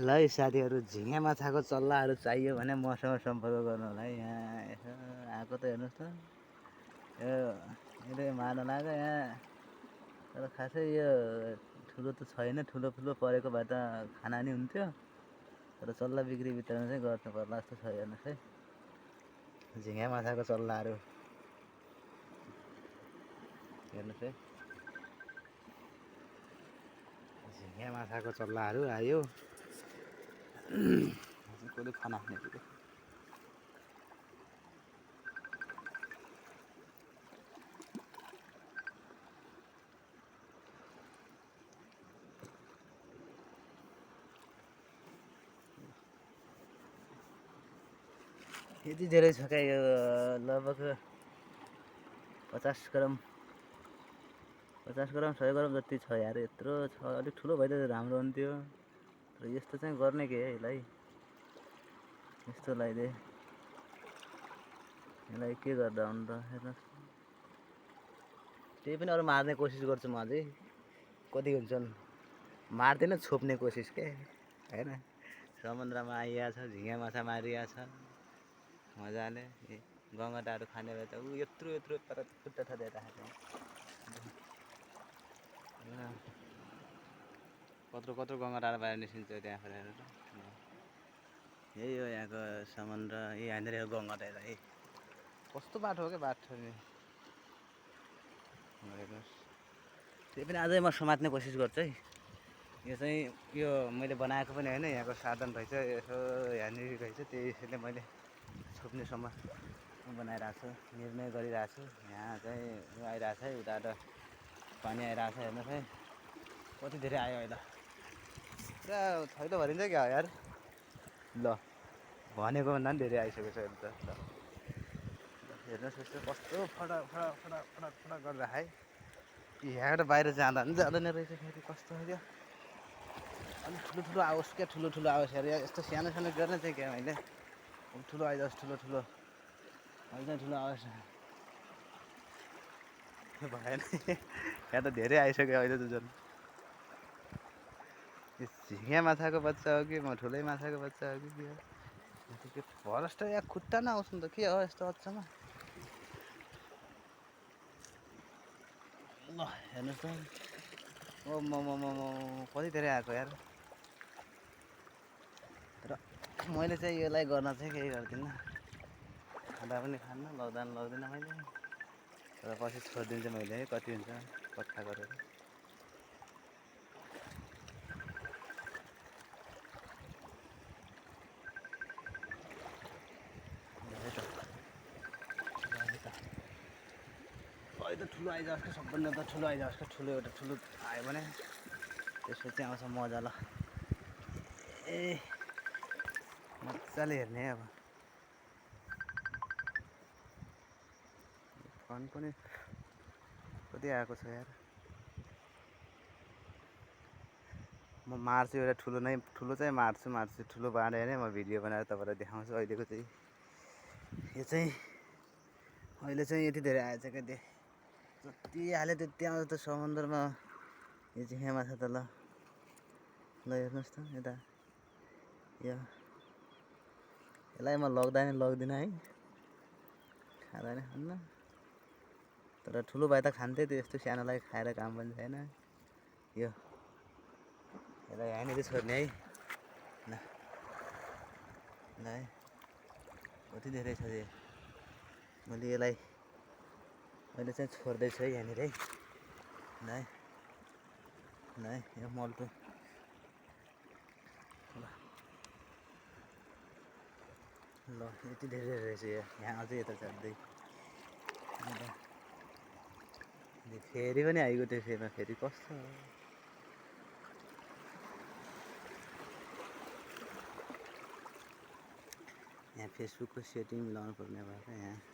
ल है साथीहरू, झिँगे माछाको चल्लाहरू चाहियो भने मसँग सम्पर्क गर्नु होला है। यहाँ यसो आएको त हेर्नुहोस् त, यो मार्न लाग्यो यहाँ। तर खासै यो ठुलो त छैन, ठुलो परेको भए त खाना नि हुन्थ्यो। तर चल्ला बिक्री वितरण चाहिँ गर्नु पर्ला जस्तो छ। हेर्नुहोस् है, झिँगे माछाको चल्लाहरू हेर्नुहोस् है। झिँगे माछाको चल्लाहरू आयो। कसले खाना खाने त्यो यति धेरै छ क्या। यो लगभग 50 ग्राम 100 ग्राम जति छ यार। यत्रो छ, अलिक ठुलो भए त राम्रो हुन्थ्यो। तर यस्तो चाहिँ गर्ने के है यसलाई, यस्तो लगाइदिए यसलाई के गर्दा हुन्छ हेर्नुहोस्। त्यही पनि अरू मार्ने कोसिस गर्छु म अझै। कति हुन्छन् मार्दैन, छोप्ने कोसिस के होइन। समुद्रमा आइरहेछ, झिँगे माछा मारिरहेछ मजाले। गङ्गटाहरू खाने भए त ऊ यत्रो तर खुट्टा थदेर राखेको कत्रो गङ्गटाहरू बाहिर निस्किन्छ त्यहाँबाट हेरेर। यही हो यहाँको समुद्र। यहाँनिर यो गङ्गटा है, कस्तो बाटो हो क्या बाटो नि हेर्नुहोस्। त्यही पनि अझै म समात्ने कोसिस गर्छु है। यो चाहिँ यो मैले बनाएको पनि होइन, यहाँको साधन रहेछ। यसो यहाँनिर रहेछ, त्यसैले मैले छोप्नेसम्म बनाइरहेको छु, निर्णय गरिरहेको छु। यहाँ चाहिँ यो आइरहेछ है, उताबाट पानी आइरहेछ हेर्नुहोस् है। कति धेरै आयो अहिले, पुरा छैलो भरिन्छ क्या यार। ल भनेको भन्दा पनि धेरै आइसकेको छ अहिले त। ल हेर्नुहोस् यस्तो कस्तो फडा गर्दा है। यहाँबाट बाहिर जाँदा पनि जाँदैन रहेछ फेरि। कस्तो हो क्या, अलिक ठुलो आओस् क्या, ठुलो आओस् यार। यस्तो सानो गर्ने चाहिँ क्या मैले। ठुलो आइजाओस्, ठुलो अहिले चाहिँ ठुलो आओस् भएन। यहाँ त धेरै आइसक्यो अहिले त झन्। यो झिँगे माछाको बच्चा हो कि म ठुलै माछाको बच्चा हो कि के फरेस्ट या खुट्टा नआउँछ नि त के हो यस्तो अचम्म। ल हेर्नुहोस् त, ओ म कति धेरै आएको यार। तर मैले चाहिँ यसलाई गर्न चाहिँ केही गर्दिनँ, खाँदा पनि खान्न, लग्दिनँ मैले। तर पछि छोडिदिन्छु मैले है, कति हुन्छ कट्ठा गरेर। अहिले त ठुलो आइजाओस् क्या, सबभन्दा त ठुलो आइजाओस् क्या। ठुलो एउटा ठुलो आयो भने त्यसपछि आउँछ मजा। ल ए मजाले हेर्ने अब। फन पनि कति आएको छ यार। म मार्छु एउटा ठुलो चाहिँ मार्छु। ठुलो बाँडेर नै म भिडियो बनाएर तपाईँलाई देखाउँछु। अहिलेको चाहिँ यो चाहिँ अहिले चाहिँ यति धेरै आएछ क्या। जति हाल्यो त्यति आउँछ त समुद्रमा यो झिँगे माछा त। ल हेर्नुहोस् त यता, यसलाई म लग्दिनँ है, खाँदा नि खान्न। तर ठुलो भए त खान्थेँ, त्यो यस्तो सानोलाई खाएर काम पनि छैन। यसलाई यहाँनिर छोड्ने है। ल है, कति धेरै छ यो। मैले यसलाई अहिले चाहिँ छोड्दैछु है यहाँनिर है। ल है यो मल्टो। ल यति धेरै रहेछ यहाँ अझै यता चढ्दै। फेरि पनि आइगयो त्यो फेरिमा, फेरि कस्तो यहाँ फेसबुकको सेटिङ मिलाउनु पर्ने भयो क्या यहाँ।